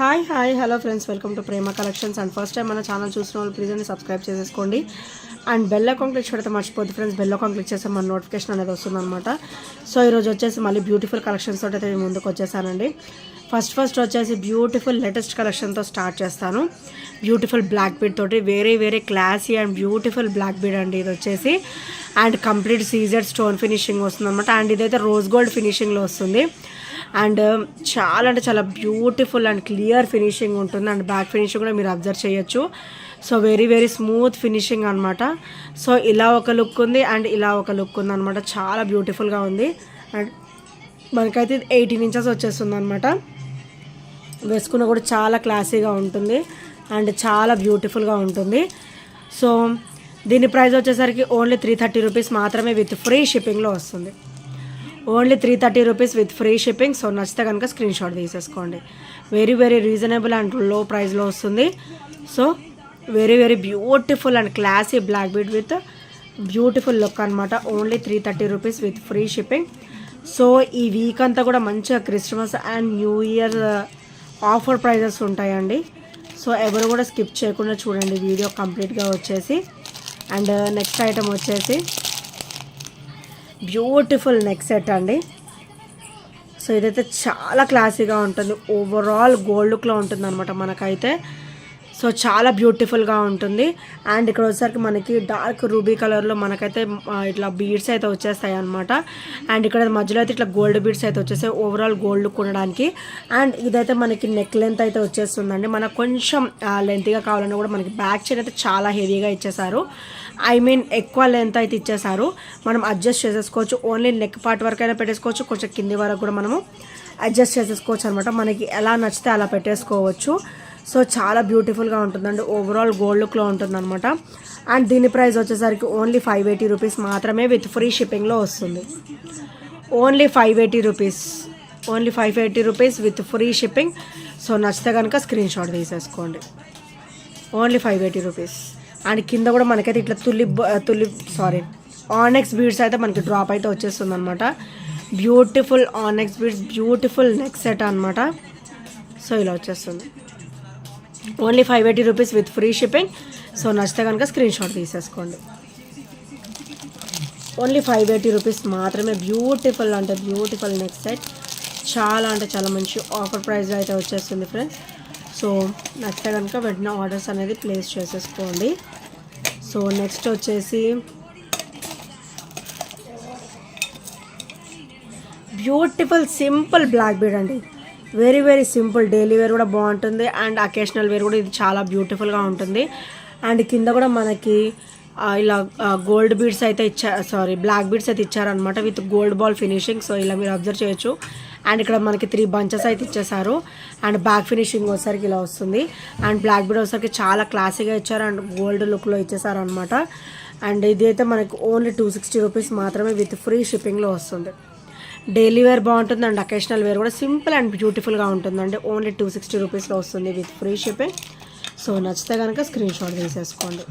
Hi hello friends, welcome to Prema collections. And first time మన channel చూసిన వాళ్ళు please అని సబ్స్క్రైబ్ చేసేసుకోండి. అండ్ బెల్ ఐకాన్ క్లిక్ చేయడం మర్చిపోద్ది ఫ్రెండ్స్. బెల్ ఐకాన్ క్లిక్ చేస్తే మన నోటిఫికేషన్ అనేది వస్తుందన్నమాట. సో ఈరోజు వచ్చేసి మళ్ళీ బ్యూటిఫుల్ కలెక్షన్స్ తోటి అయితే మేము ముందుకు వచ్చేసానండి. ఫస్ట్ వచ్చేసి బ్యూటిఫుల్ లేటెస్ట్ కలెక్షన్తో స్టార్ట్ చేస్తాను. బ్యూటిఫుల్ బ్లాక్ బీడ్ తోటి వేరే classy and beautiful black bead అండి ఇది వచ్చేసి. And complete caesar stone finishing వస్తుంది అనమాట. అండ్ ఇదైతే రోజ్ గోల్డ్ ఫినిషింగ్లో వస్తుంది. అండ్ చాలా అంటే చాలా బ్యూటిఫుల్ అండ్ క్లియర్ ఫినిషింగ్ ఉంటుంది. అండ్ బ్యాక్ ఫినిషింగ్ కూడా మీరు అబ్జర్వ్ చేయొచ్చు. సో వెరీ స్మూత్ ఫినిషింగ్ అనమాట. సో ఇలా ఒక లుక్ ఉంది అండ్ ఇలా ఒక లుక్ ఉంది అనమాట. చాలా బ్యూటిఫుల్గా ఉంది. అండ్ మనకైతే 18 ఇంచెస్ వచ్చేస్తుంది అనమాట. వేసుకున్న కూడా చాలా క్లాసీగా ఉంటుంది అండ్ చాలా బ్యూటిఫుల్గా ఉంటుంది. సో దీని ప్రైస్ వచ్చేసరికి ఓన్లీ 330 రూపీస్ మాత్రమే విత్ ఫ్రీ షిప్పింగ్లో వస్తుంది. Only 330 rupees with free shipping. So నచ్చితే కనుక స్క్రీన్ షాట్ తీసేసుకోండి. వెరీ రీజనబుల్ అండ్ లో ప్రైస్లో వస్తుంది. So very beautiful and classy black bead with beautiful look అనమాట. Only 330 rupees with free shipping. So ఈ వీక్ అంతా కూడా మంచిగా Christmas and new year offer prizes ఉంటాయండి. సో ఎవరు కూడా స్కిప్ చేయకుండా చూడండి వీడియో కంప్లీట్గా వచ్చేసి. అండ్ నెక్స్ట్ ఐటమ్ వచ్చేసి బ్యూటిఫుల్ నెక్ సెట్ అండి. సో ఇదైతే చాలా క్లాసీగా ఉంటుంది. ఓవరాల్ గోల్డ్ లుక్లో ఉంటుంది అనమాట మనకైతే. సో చాలా బ్యూటిఫుల్గా ఉంటుంది. అండ్ ఇక్కడ వచ్చేసరికి మనకి డార్క్ రూబీ కలర్లో మనకైతే ఇట్లా బీడ్స్ అయితే వచ్చేస్తాయి అనమాట. అండ్ ఇక్కడ మధ్యలో అయితే ఇట్లా గోల్డ్ బీడ్స్ అయితే వచ్చేస్తాయి ఓవరాల్ గోల్డ్ లుక్ ఉండడానికి. అండ్ ఇదైతే మనకి నెక్ లెంత్ అయితే వచ్చేస్తుందండి. మనకు కొంచెం లెంత్గా కావాలన్నా కూడా మనకి బ్యాక్ చైన్ అయితే చాలా హెవీగా ఇచ్చేసారు. ఎక్కువ లెంత్ అయితే ఇచ్చేసారు. మనం అడ్జస్ట్ చేసేసుకోవచ్చు. ఓన్లీ నెక్ పార్ట్ వరకు అయినా పెట్టేసుకోవచ్చు. కొంచెం కింది వరకు కూడా మనము అడ్జస్ట్ చేసేసుకోవచ్చు అనమాట. మనకి ఎలా నచ్చితే అలా పెట్టేసుకోవచ్చు. సో చాలా బ్యూటిఫుల్గా ఉంటుందండి. ఓవరాల్ గోల్డ్ లుక్లో ఉంటుంది అనమాట. అండ్ దీని ప్రైస్ వచ్చేసరికి ఓన్లీ 580 రూపీస్ మాత్రమే విత్ ఫ్రీ షిప్పింగ్లో వస్తుంది. Only 580 rupees. Only 580 rupees with free shipping. So నచ్చితే కనుక స్క్రీన్ షాట్ తీసేసుకోండి. Only 580 rupees. అండ్ కింద కూడా మనకైతే ఇట్లా ఆనెక్స్ బీడ్స్ అయితే మనకి డ్రాప్ అయితే వచ్చేస్తుంది అనమాట. Beautiful ఆనెక్స్ beads, beautiful neck set అనమాట. సో ఇలా వచ్చేస్తుంది. Only 580 rupees with free shipping. So నచ్చితే కనుక స్క్రీన్ షాట్ తీసేసుకోండి. ఓన్లీ 580 రూపీస్ మాత్రమే. బ్యూటిఫుల్ అంటే బ్యూటిఫుల్ నెక్ సెట్. చాలా అంటే చాలా మంచి ఆఫర్ ప్రైస్లో అయితే వచ్చేస్తుంది ఫ్రెండ్స్. సో నచ్చితే కనుక వెంటనే ఆర్డర్స్ అనేది ప్లేస్ చేసేసుకోండి. సో నెక్స్ట్ వచ్చేసి బ్యూటిఫుల్ సింపుల్ బ్లాక్ బీడ్ అండి. Very simple. డైలీ వేర్ కూడా బాగుంటుంది అండ్ అకేషనల్ వేర్ కూడా ఇది చాలా బ్యూటిఫుల్గా ఉంటుంది. అండ్ కింద కూడా మనకి ఇలా గోల్డ్ బీడ్స్ అయితే బ్లాక్ బీడ్స్ అయితే ఇచ్చారనమాట with gold ball finishing. So ఇలా మీరు అబ్జర్వ్ చేయొచ్చు. అండ్ ఇక్కడ మనకి 3 బంచెస్ అయితే ఇచ్చేసారు. అండ్ బ్యాక్ ఫినిషింగ్ వచ్చేసరికి ఇలా వస్తుంది. అండ్ బ్లాక్ బీడ్ వచ్చేసరికి చాలా క్లాసీగా ఇచ్చారు అండ్ గోల్డ్ లుక్లో ఇచ్చేసారు అనమాట. అండ్ ఇది అయితే మనకి ఓన్లీ 260 రూపీస్ మాత్రమే విత్ ఫ్రీ షిప్పింగ్లో వస్తుంది. డైలీ వేర్ బాగుంటుంది అండ్ అకేషనల్ వేర్ కూడా సింపుల్ అండ్ బ్యూటిఫుల్గా ఉంటుందండి. ఓన్లీ 260 రూపీస్లో వస్తుంది విత్ ఫ్రీ షిప్పింగ్. సో నచ్చితే కనుక స్క్రీన్ షాట్ తీసేసుకోండి.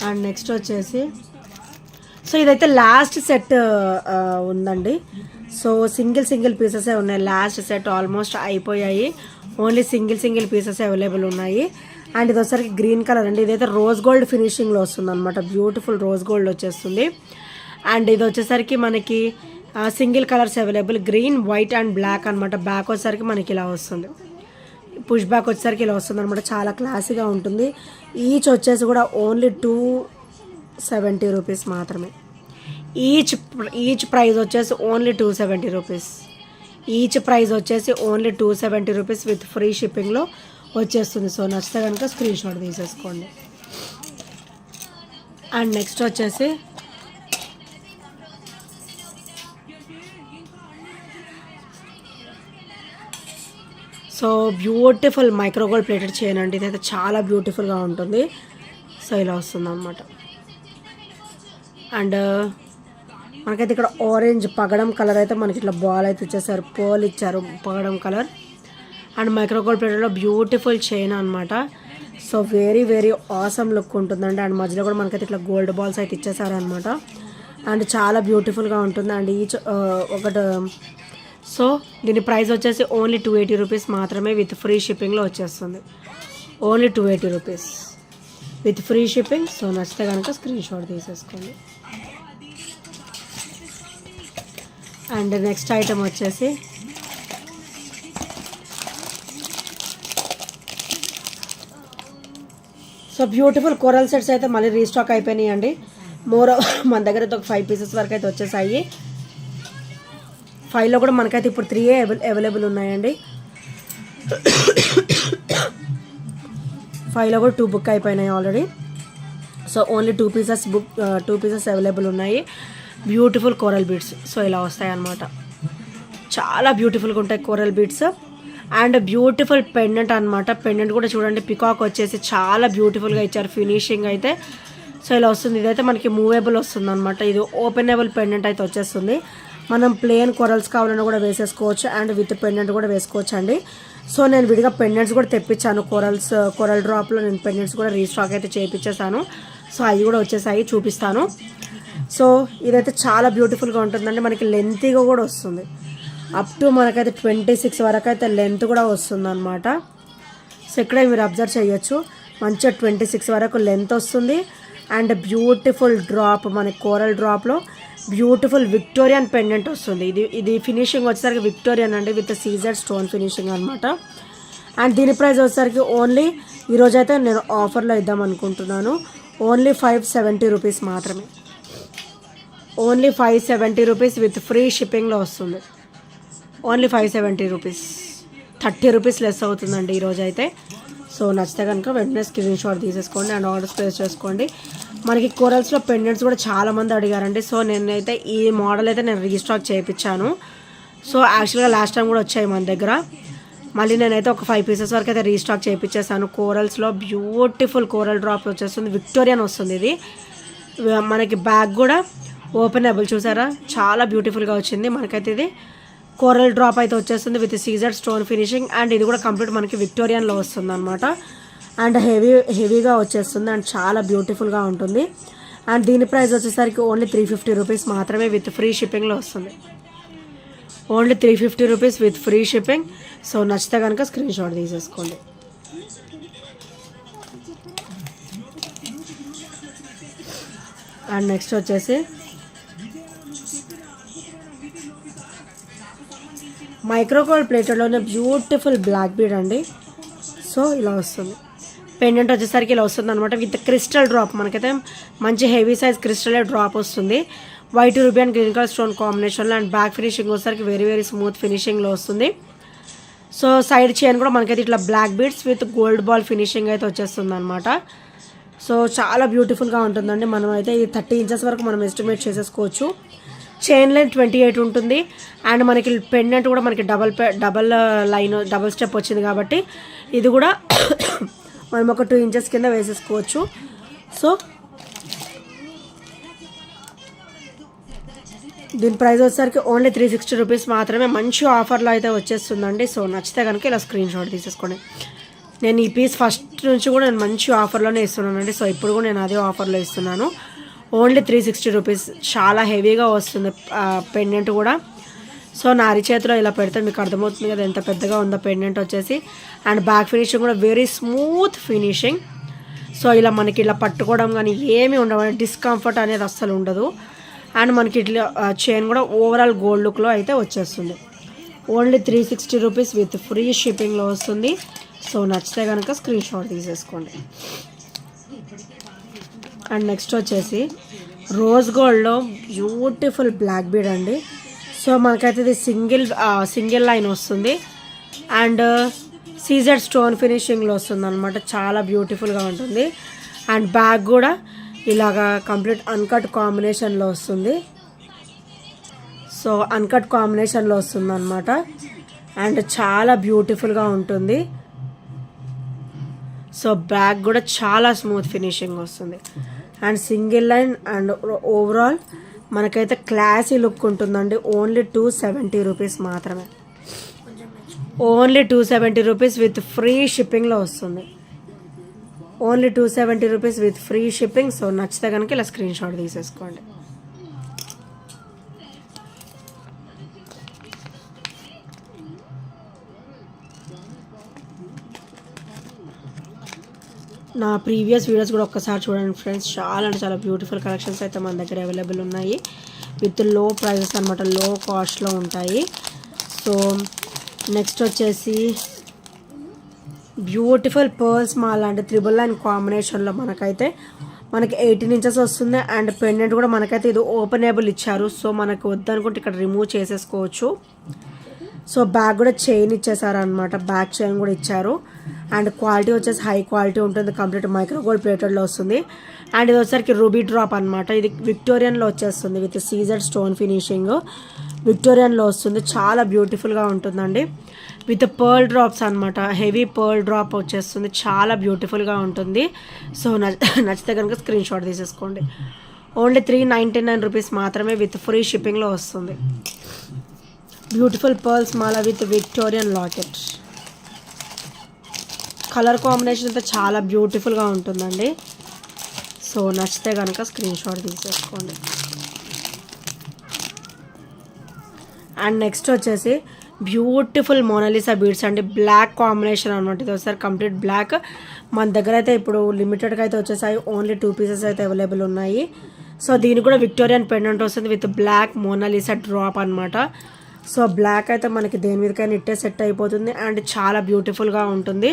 అండ్ నెక్స్ట్ వచ్చేసి సో ఇదైతే లాస్ట్ సెట్ ఉందండి. సో సింగిల్ పీసెసే ఉన్నాయి. లాస్ట్ సెట్ ఆల్మోస్ట్ అయిపోయాయి. ఓన్లీ సింగిల్ పీసెస్ అవైలబుల్ ఉన్నాయి. అండ్ ఇది వచ్చేసరికి గ్రీన్ కలర్ అండి. ఇదైతే రోజ్ గోల్డ్ ఫినిషింగ్లో వస్తుంది అనమాట. బ్యూటిఫుల్ రోజ్ గోల్డ్ వచ్చేస్తుంది. అండ్ ఇది వచ్చేసరికి మనకి single colours available, green, white and black అనమాట. బ్యాక్ వచ్చేసరికి మనకి ఇలా వస్తుంది. పుష్ బ్యాక్ వచ్చేసరికి ఇలా వస్తుంది అనమాట. చాలా క్లాసీగా ఉంటుంది. ఈచ్ వచ్చేసి కూడా ఓన్లీ 270 రూపీస్ మాత్రమే. ఈచ్ ప్రైస్ వచ్చేసి ఓన్లీ 270 రూపీస్. ఈచ్ ప్రైస్ వచ్చేసి ఓన్లీ 270 రూపీస్ విత్ ఫ్రీ షిప్పింగ్లో వచ్చేస్తుంది. సో నచ్చితే కనుక స్క్రీన్ షాట్ తీసేసుకోండి. అండ్ నెక్స్ట్ వచ్చేసి so beautiful micro gold plated chain అండి. ఇదైతే చాలా బ్యూటిఫుల్గా ఉంటుంది. సో ఇలా వస్తుంది అనమాట. అండ్ మనకైతే ఇక్కడ ఆరెంజ్ పగడం కలర్ అయితే మనకి ఇట్లా బాల్ అయితే ఇచ్చేసారు. పోల్ ఇచ్చారు పగడం కలర్. అండ్ మైక్రోగోల్డ్ ప్లేటెడ్లో బ్యూటిఫుల్ చైన్ అనమాట. సో వెరీ ఆసమ్ లుక్ ఉంటుందండి. అండ్ మధ్యలో కూడా మనకైతే ఇట్లా గోల్డ్ బాల్స్ అయితే ఇచ్చేసారు అనమాట. అండ్ చాలా బ్యూటిఫుల్గా ఉంటుంది. అండ్ ఈచ్ ఒకటి సో దీని ప్రైస్ వచ్చేసి ఓన్లీ 280 రూపీస్ మాత్రమే విత్ ఫ్రీ షిప్పింగ్లో వచ్చేస్తుంది. Only 280 rupees with free shipping. So నచ్చితే కనుక స్క్రీన్ షాట్ తీసేసుకోండి. అండ్ నెక్స్ట్ ఐటమ్ వచ్చేసి సో బ్యూటిఫుల్ కోరల్ సెట్స్ అయితే మళ్ళీ రీస్టాక్ అయిపోయినాయి అండి. మన దగ్గర అయితే ఒక 5 పీసెస్ వరకు అయితే వచ్చేసాయి. 5లో కూడా మనకైతే ఇప్పుడు 3 అవైలబుల్ ఉన్నాయండి. 5లో కూడా 2 బుక్ అయిపోయినాయి already. So only 2 pieces available ఉన్నాయి. Beautiful coral beads. సో ఇలా వస్తాయి అన్నమాట. చాలా బ్యూటిఫుల్గా ఉంటాయి coral beads. And beautiful pendant అనమాట. పెండెంట్ కూడా చూడండి, పికాక్ వచ్చేసి చాలా బ్యూటిఫుల్గా ఇచ్చారు. ఫినిషింగ్ అయితే సో ఇలా వస్తుంది. ఇదైతే మనకి మూవేబుల్ వస్తుంది అనమాట. ఇది ఓపెనబుల్ పెండెంట్ అయితే వచ్చేస్తుంది. మనం ప్లెయిన్ కొరల్స్ కావాలన్నా కూడా వేసేసుకోవచ్చు అండ్ విత్ పెండెంట్ కూడా వేసుకోవచ్చు అండి. సో నేను విడిగా పెండెంట్స్ కూడా తెప్పించాను. కొరల్ డ్రాప్లో నేను పెండెంట్స్ కూడా రీస్టాక్ అయితే చేయించేసాను. సో అవి కూడా వచ్చేసాయి, చూపిస్తాను. సో ఇదైతే చాలా బ్యూటిఫుల్గా ఉంటుందండి. మనకి లెంతీగా కూడా వస్తుంది. అప్ టు మనకైతే 26 వరకు అయితే లెంత్ కూడా వస్తుంది అనమాట. సో ఇక్కడ మీరు అబ్జర్వ్ చేయొచ్చు, మంచిగా 26 వరకు లెంత్ వస్తుంది. అండ్ బ్యూటిఫుల్ డ్రాప్, మనకి కోరల్ డ్రాప్లో బ్యూటిఫుల్ విక్టోరియన్ పెండెంట్ వస్తుంది. ఇది ఫినిషింగ్ వచ్చేసరికి విక్టోరియన్ అండి విత్ సీజర్ స్టోన్ ఫినిషింగ్ అనమాట. అండ్ దీని ప్రైస్ వచ్చేసరికి ఓన్లీ ఈరోజైతే నేను ఆఫర్లో ఇద్దాం అనుకుంటున్నాను. ఓన్లీ 570 రూపీస్ మాత్రమే. ఓన్లీ 570 రూపీస్ విత్ ఫ్రీ షిప్పింగ్లో వస్తుంది. ఓన్లీ 570 రూపీస్, 30 రూపీస్ లెస్ అవుతుందండి ఈరోజు అయితే. సో నచ్చితే కనుక వెంటనే స్క్రీన్ షాట్ తీసేసుకోండి అండ్ ఆర్డర్స్ ప్లేస్ చేసుకోండి. మనకి కోరల్స్లో పెండెంట్స్ కూడా చాలామంది అడిగారండి. సో నేనైతే ఈ మోడల్ అయితే నేను రీస్టాక్ చేయించాను. సో యాక్చువల్గా లాస్ట్ టైం కూడా వచ్చాయి మన దగ్గర. మళ్ళీ నేనైతే ఒక 5 పీసెస్ వరకు అయితే రీస్టాక్ చేయించేసాను. కోరల్స్లో బ్యూటిఫుల్ కోరల్ డ్రాప్ వచ్చేస్తుంది. విక్టోరియన్ వస్తుంది ఇది. మనకి బ్యాగ్ కూడా ఓపెనబుల్, చూసారా చాలా బ్యూటిఫుల్గా వచ్చింది. మనకైతే ఇది కోరల్ డ్రాప్ అయితే వచ్చేస్తుంది with Caesar stone finishing. And ఇది కూడా కంప్లీట్ మనకి విక్టోరియన్లో వస్తుంది అనమాట. అండ్ హెవీగా వచ్చేస్తుంది అండ్ చాలా బ్యూటిఫుల్గా ఉంటుంది. అండ్ దీని ప్రైస్ వచ్చేసరికి ఓన్లీ 350 రూపీస్ మాత్రమే విత్ ఫ్రీ షిప్పింగ్లో వస్తుంది. Only 350 rupees with free shipping. So నచ్చితే కనుక స్క్రీన్ షాట్ తీసేసుకోండి. అండ్ నెక్స్ట్ వచ్చేసి మైక్రోగోల్డ్ ప్లేటెడ్లోనే బ్యూటిఫుల్ బ్లాక్ బీడ్ అండి. సో ఇలా వస్తుంది. పెండెంట్ వచ్చేసరికి ఇలా వస్తుంది అనమాట విత్ క్రిస్టల్ డ్రాప్. మనకైతే మంచి హెవీ సైజ్ క్రిస్టల్ డ్రాప్ వస్తుంది. White ruby and green colour stone కాంబినేషన్లో. అండ్ బ్యాక్ ఫినిషింగ్ వచ్చేసరికి వెరీ వెరీ స్మూత్ ఫినిషింగ్లో వస్తుంది. సో సైడ్ చైన్ కూడా మనకైతే ఇట్లా black beads with gold ball finishing అయితే వచ్చేస్తుంది అనమాట. సో చాలా బ్యూటిఫుల్గా ఉంటుందండి. మనం అయితే ఈ 30 ఇంచెస్ వరకు మనం ఎస్టిమేట్ చేసేసుకోవచ్చు. చైన్ లెంత్ 28 ఉంటుంది. అండ్ మనకి పెండెంట్ కూడా మనకి డబల్ స్టెప్ వచ్చింది కాబట్టి ఇది కూడా మనం ఒక 2 ఇంచెస్ కింద వేసేసుకోవచ్చు. సో దీని ప్రైస్ వచ్చేసరికి ఓన్లీ 360 రూపీస్ మాత్రమే. మంచి ఆఫర్లో అయితే వచ్చేస్తుందండి. సో నచ్చితే కనుక ఇలా స్క్రీన్ షాట్ తీసేసుకోండి. నేను ఈ పీస్ ఫస్ట్ నుంచి కూడా నేను మంచి ఆఫర్లోనే ఇస్తున్నానండి. సో ఇప్పుడు కూడా నేను అదే ఆఫర్లో ఇస్తున్నాను. Only 360 rupees. చాలా హెవీగా వస్తుంది పెండెంట్ కూడా. సో నా అరిచేతిలో ఇలా పెడితే మీకు అర్థమవుతుంది కదా ఎంత పెద్దగా ఉందో పెండెంట్ వచ్చేసి. అండ్ బ్యాక్ ఫినిషింగ్ కూడా వెరీ స్మూత్ ఫినిషింగ్. సో ఇలా మనకి ఇలా పట్టుకోవడం కానీ ఏమీ ఉండవు, డిస్కంఫర్ట్ అనేది అస్సలు ఉండదు. అండ్ మనకి ఇట్లా చైన్ కూడా ఓవరాల్ గోల్డ్ లుక్లో అయితే వచ్చేస్తుంది. ఓన్లీ 360 రూపీస్ విత్ ఫ్రీ షిప్పింగ్లో వస్తుంది. సో నచ్చితే కనుక స్క్రీన్ షాట్ తీసేసుకోండి. అండ్ నెక్స్ట్ వచ్చేసి రోజ్ గోల్డ్లో బ్యూటిఫుల్ బ్లాక్ బీడ్ అండి. సో మనకైతే ఇది సింగిల్ లైన్ వస్తుంది అండ్ సీజర్ స్టోన్ ఫినిషింగ్లో వస్తుంది అనమాట. చాలా బ్యూటిఫుల్గా ఉంటుంది. అండ్ బ్యాగ్ కూడా ఇలాగా కంప్లీట్ అన్కట్ కాంబినేషన్లో వస్తుంది. సో అన్కట్ కాంబినేషన్లో వస్తుంది అనమాట. అండ్ చాలా బ్యూటిఫుల్గా ఉంటుంది. సో బ్యాగ్ కూడా చాలా స్మూత్ ఫినిషింగ్ వస్తుంది. And single line and overall మనకైతే క్లాసీ లుక్ ఉంటుందండి. ఓన్లీ 270 రూపీస్ మాత్రమే. ఓన్లీ 270 రూపీస్ విత్ ఫ్రీ షిప్పింగ్లో వస్తుంది. Only 270 rupees with free shipping. So నచ్చితే కనుక ఇలా స్క్రీన్ షాట్ తీసేసుకోండి. నా ప్రీవియస్ వీడియోస్ కూడా ఒక్కసారి చూడండి ఫ్రెండ్స్. చాలా అంటే చాలా బ్యూటిఫుల్ కలెక్షన్స్ అయితే మన దగ్గర అవైలబుల్ ఉన్నాయి. విత్ లో ప్రైజెస్ అనమాట, లో కాస్ట్లో ఉంటాయి. సో నెక్స్ట్ వచ్చేసి బ్యూటిఫుల్ పర్ల్స్ మాల అంటే 999 కాంబినేషన్లో మనకి 18 ఇంచెస్ వస్తుంది. అండ్ పెండెంట్ కూడా మనకైతే ఇది ఓపెనబుల్ ఇచ్చారు. సో మనకు వద్దనుకుంటే ఇక్కడ రిమూవ్ చేసేసుకోవచ్చు. సో బ్యాక్ కూడా చైన్ ఇచ్చేసారనమాట, బ్యాక్ చైన్ కూడా ఇచ్చారు. అండ్ క్వాలిటీ వచ్చేసి హై క్వాలిటీ ఉంటుంది, కంప్లీట్ మైక్రో గోల్డ్ ప్లేటెడ్లో వస్తుంది. అండ్ ఇది వచ్చేసరికి రూబీ డ్రాప్ అనమాట. ఇది విక్టోరియన్లో వచ్చేస్తుంది విత్ సీజెడ్ స్టోన్ ఫినిషింగ్, విక్టోరియన్లో వస్తుంది. చాలా బ్యూటిఫుల్గా ఉంటుందండి. విత్ పర్ల్ డ్రాప్స్ అనమాట, హెవీ పర్ల్ డ్రాప్ వచ్చేస్తుంది. చాలా బ్యూటిఫుల్గా ఉంటుంది. సో నచ్చితే కనుక స్క్రీన్ షాట్ తీసేసుకోండి. ఓన్లీ 399 రూపీస్ మాత్రమే విత్ ఫ్రీ షిప్పింగ్లో వస్తుంది. Beautiful pearls Mala with Victorian locket. Colour combination అయితే చాలా బ్యూటిఫుల్గా ఉంటుందండి. సో నచ్చితే కనుక స్క్రీన్ షాట్ తీసేసుకోండి. అండ్ నెక్స్ట్ వచ్చేసి బ్యూటిఫుల్ మోనాలిసా బీడ్స్ అండి, బ్లాక్ కాంబినేషన్ అనమాట. ఇది ఒకసారి కంప్లీట్ బ్లాక్. మన దగ్గర అయితే ఇప్పుడు లిమిటెడ్గా అయితే వచ్చేసాయి, ఓన్లీ 2 పీసెస్ అయితే అవైలబుల్ ఉన్నాయి. సో దీనికి కూడా విక్టోరియన్ పెండెంట్ వస్తుంది విత్ బ్లాక్ మోనాలిసా డ్రాప్ అనమాట. సో బ్లాక్ అయితే మనకి దేని మీదకైనా ఇట్టే సెట్ అయిపోతుంది అండ్ చాలా బ్యూటిఫుల్గా ఉంటుంది.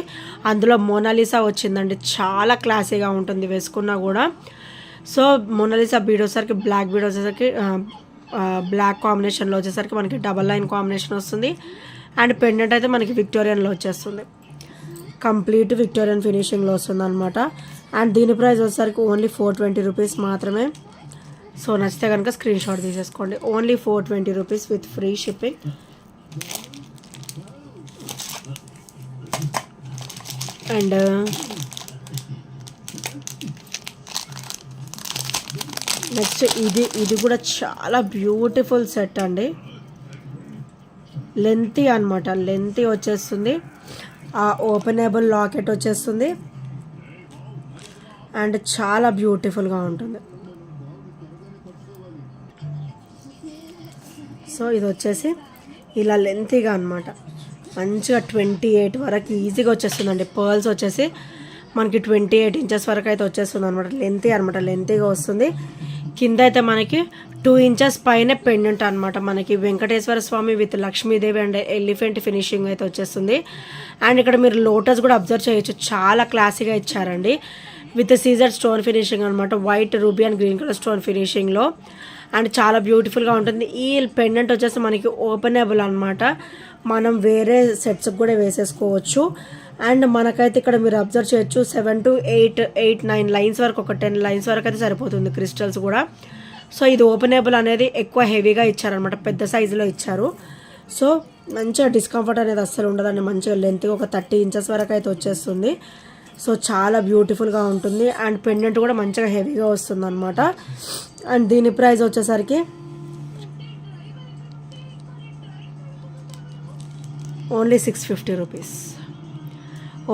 అందులో మోనాలిసా వచ్చిందండి, చాలా క్లాసీగా ఉంటుంది వేసుకున్నా కూడా. సో మోనాలిసా బీడ్ వచ్చేసరికి బ్లాక్ బీడ్ వచ్చేసరికి బ్లాక్ కాంబినేషన్లో వచ్చేసరికి మనకి డబల్ లైన్ కాంబినేషన్ వస్తుంది. అండ్ పెండెంట్ అయితే మనకి విక్టోరియన్లో వచ్చేస్తుంది, కంప్లీట్ విక్టోరియన్ ఫినిషింగ్లో వస్తుంది అనమాట. అండ్ దీని ప్రైస్ వచ్చేసరికి ఓన్లీ 420 రూపీస్ మాత్రమే. సో నచ్చితే కనుక స్క్రీన్ షాట్ తీసేసుకోండి. Only 420 rupees with free shipping. And next ఇది కూడా చాలా బ్యూటిఫుల్ సెట్ అండి. లెంతీ అనమాట, లెంతీ వచ్చేస్తుంది. ఓపెనబుల్ లాకెట్ వచ్చేస్తుంది అండ్ చాలా బ్యూటిఫుల్గా ఉంటుంది. సో ఇది వచ్చేసి ఇలా లెంతీగా అనమాట, మంచిగా 28 వరకు ఈజీగా వచ్చేస్తుందండి. పర్ల్స్ వచ్చేసి మనకి 28 ఇంచెస్ వరకు అయితే వచ్చేస్తుంది అనమాట. లెంతీ అనమాట, లెంతీగా వస్తుంది. కింద అయితే మనకి 2 ఇంచెస్ పైన పెండెంట్ అనమాట. మనకి Venkateswara Swamy with Lakshmidevi and elephant finishing అయితే వచ్చేస్తుంది. అండ్ ఇక్కడ మీరు లోటస్ కూడా అబ్జర్వ్ చేయొచ్చు, చాలా క్లాసీగా ఇచ్చారండి. విత్ సీజర్ స్టోన్ ఫినిషింగ్ అనమాట, white ruby and green colour stone ఫినిషింగ్లో. అండ్ చాలా బ్యూటిఫుల్గా ఉంటుంది. ఈ పెండెంట్ వచ్చేసి మనకి ఓపెనబుల్ అనమాట, మనం వేరే సెట్స్కి కూడా వేసేసుకోవచ్చు. అండ్ మనకైతే ఇక్కడ మీరు అబ్జర్వ్ చేయొచ్చు 7 to 8, 9 లైన్స్ వరకు, ఒక 10 లైన్స్ వరకు అయితే సరిపోతుంది క్రిస్టల్స్ కూడా. సో ఇది ఓపెనబుల్ అనేది ఎక్కువ హెవీగా ఇచ్చారనమాట, పెద్ద సైజులో ఇచ్చారు. సో మంచిగా డిస్కంఫర్ట్ అనేది అస్సలు ఉండదండి, మంచిగా లెంత్గా ఒక 30 ఇంచెస్ వరకు అయితే వచ్చేస్తుంది. సో చాలా బ్యూటిఫుల్గా ఉంటుంది. అండ్ పెండెంట్ కూడా మంచిగా హెవీగా వస్తుంది అనమాట. అండ్ దీని ప్రైస్ వచ్చేసరికి only 650 rupees,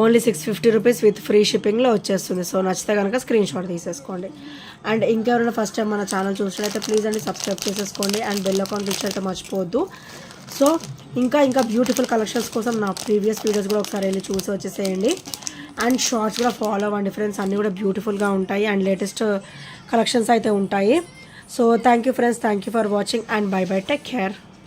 only 650 rupees with free షిప్పింగ్లో వచ్చేస్తుంది. సో నచ్చితే కనుక స్క్రీన్ షాట్ తీసేసుకోండి. అండ్ ఇంకెవరైనా ఫస్ట్ టైం మన ఛానల్ చూసినట్లయితే ప్లీజ్ అండి సబ్స్క్రైబ్ చేసేసుకోండి అండ్ బెల్ అకౌంట్ ఇచ్చినట్టు మర్చిపోవద్దు. సో ఇంకా బ్యూటిఫుల్ కలెక్షన్స్ కోసం నా ప్రీవియస్ వీడియోస్ కూడా ఒకసారి వెళ్ళి చూసి వచ్చేసేయండి. అండ్ షార్ట్స్ కూడా ఫాలో అవ్వండి ఫ్రెండ్స్, అన్నీ కూడా బ్యూటిఫుల్గా ఉంటాయి అండ్ లేటెస్ట్ కలెక్షన్స్ అయితే ఉంటాయి. So thank you friends, thank you for watching and by by, take care.